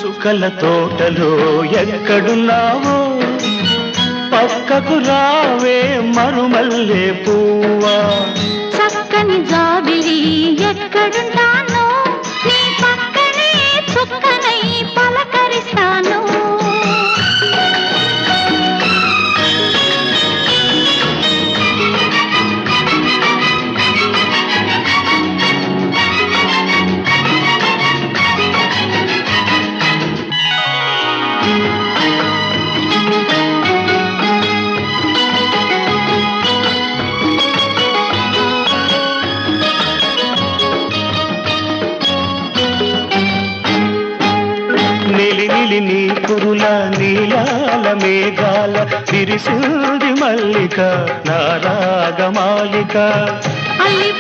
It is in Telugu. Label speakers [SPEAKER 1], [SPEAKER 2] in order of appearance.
[SPEAKER 1] చుక్కల తోటలో ఎక్కడున్నావో పక్కకు రావే మరుమల్లె పువ్వా
[SPEAKER 2] చక్కని జాబిలి ఎక్కడుంటానో నీ పక్కనే చుక్కనై పలకరిస్తాను
[SPEAKER 1] నిలి నీ కురుల నీలాల మేఘాల విరిసింది మల్లిక నారాగమాలిక
[SPEAKER 2] అల్లి